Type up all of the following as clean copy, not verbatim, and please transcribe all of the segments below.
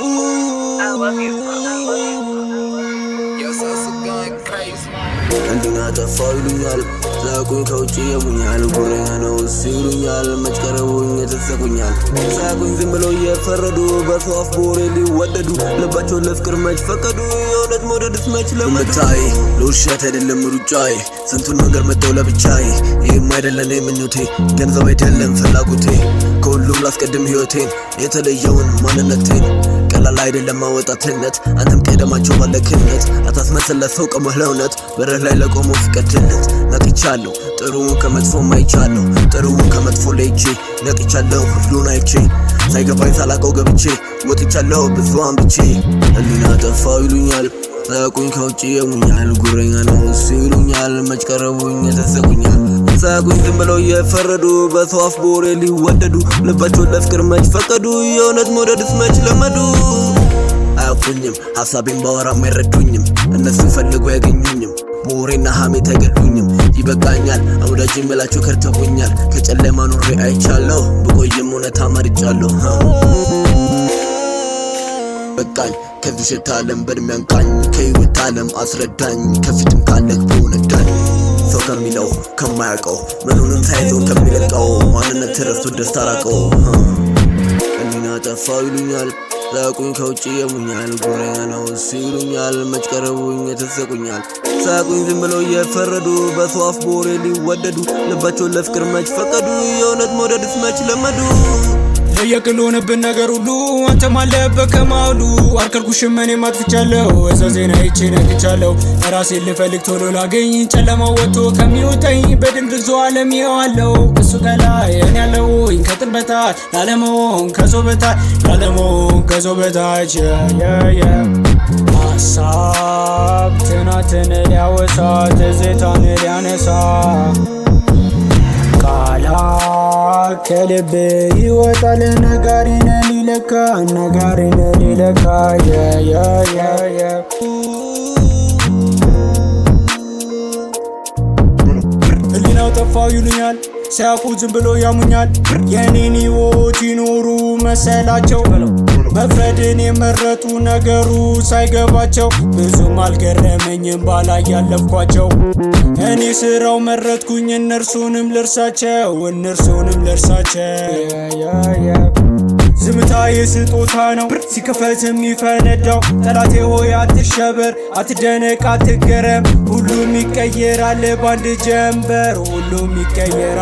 I love you. Your sister going crazy. Andina ta failunyal za kun kauce yamunyal gurin ana usirunyal majkarabunya tasakunyal za kun zimbalo ya faradu basu afbore li wadadu labacho lafkar majfakadu yonet modadis mach lamatai ሉሻት አይደለም ሩጫዬ ስንቱን ነገር መተው ለብቻዬ ይሄም አይደለም ምኞቴ ገንዘብ አይደለም ፍላጎቴ ከሁሉም ላስቀድም ህይወቴን የተለየውን ማንነቴን ቀላል አይደለም ማወጣትነት አንተም ቀደማቸው ባለክነት አታስመስል ሰው ቀመህ ለእውነት በረህ ላይ ለቆሞ ፍቀድነት ነቅቻለሁ ጥሩውን ከመጥፎ ማይቻለሁ ጥሩውን ከመጥፎ ለይቼ ነቅቻለሁ ሁሉን አይቼ ሳይገባኝ ሳላቀው ገብቼ ወጥቻለሁ ብዙ አንብቼ ህሊና ጠፋው ይሉኛል ሳቁኝ ከውጭ የሙኛል ጉረኛ ነው ሲሉኛል መጭቀረቡኝ ተሰቁኛል ሳቁኝ ዝም ብለው የፈረዱ በሰው አፍ ቦሬ ሊወደዱ ልባቸው ለፍቅር መች ፈቀዱ የእውነት መውደድስ መች ለመዱ አያውቁኝም ሐሳቤን ባወራም አይረዱኝም እነሱ ፈልጉ ያገኙኝም ቦሬና ሐሜት አይገዱኝም ይበቃኛል አውዳጅ ምላቸው ከርተውኛል ከጨለማ ኑሬ አይቻለሁ ብቆይም እውነት አማርጫለሁ በቃኝ ከዚህ ሽታ ዓለም በድሚያንቃኝ ከህይወት ዓለም አስረዳኝ ከፊትም ካለክ በእውነዳኝ ሰው ከሚለው ከማያውቀው ምኑንም ሳይዘው ከሚለቀው ማንነት ረስቶ ደስታ ራቀው ህሊና ጠፋው ይሉኛል ሳቁኝ ከውጭ የሙኛል ጉረኛ ነው ሲሉኛል መጭቀረቡኝ ተሰቁኛል ሳቁኝ ዝም ብለው የፈረዱ በሰው አፍ ቦሬ ሊወደዱ ልባቸው ለፍቅር መች ፈቀዱ የእውነት መውደድስ መች ለመዱ የቅሎንብን ነገር ሁሉ አንተ ማለበት ከማሉ አልከልኩሽም እኔ ማጥፍቻለሁ እዛዜና ይቼ ነቅቻለሁ ራሴን ልፈልግ ቶሎ ላገኝ ጨለማው ወጥቶ ከሚወጣኝ በድንግዞ ዓለም ይዋለው እሱ ከላይ እኔ ያለሁኝ ከጥል በታች ላለመሆን ከሰው በታች ላለመሆን ከሰው በታች ሀሳብ ትናትን ሊያወሳ ትዝታን ሊያነሳ ከልብ ይወጣል ነጋሪን ሊለካ ህሊናው ጠፋው ይሉኛል ሲያውቁ ዝም ብሎ ያሙኛል የኔን ህይወት ይኖሩ መሰላቸው መፍረድን የመረጡ ነገሩ ሳይገባቸው ብዙም አልገረመኝም ባላይ ያለፍኳቸው እኔ ስራው መረጥኩኝ እነርሱንም ልርሳቸው ዝምታ የስጦታ ነው ሲከፈት የሚፈነዳው ጠላቴ ሆይ አትሸበር አትደነቅ አትገረም ሁሉም ይቀየራል ባንድ ጀንበር ሁሉም ይቀየራል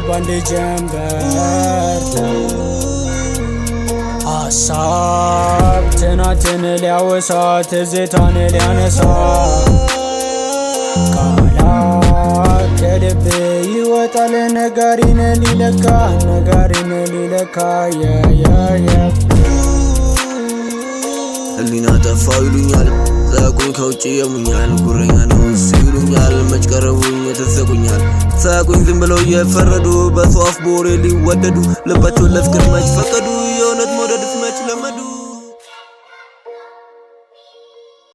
ባንድ ጀንበር ሀሳብ ትናትን ሊያወሳ ትዝታን ሊያነሳ ቃላት ከልብ ይወጣል ነጋሪን ሊለካ ህሊና ጠፋው ይሉኛል ሳቁኝ ከውጭ የሙኛል ጉረኛ ነው ሲሉኛል መጭቀረቡኝ ተሰቁኛል ሳቁኝ ዝም ብለው የፈረዱ በሰው አፍ ቦሬ ሊወደዱ ልባቸው ለፍቅር መች ፈቀዱ የእውነት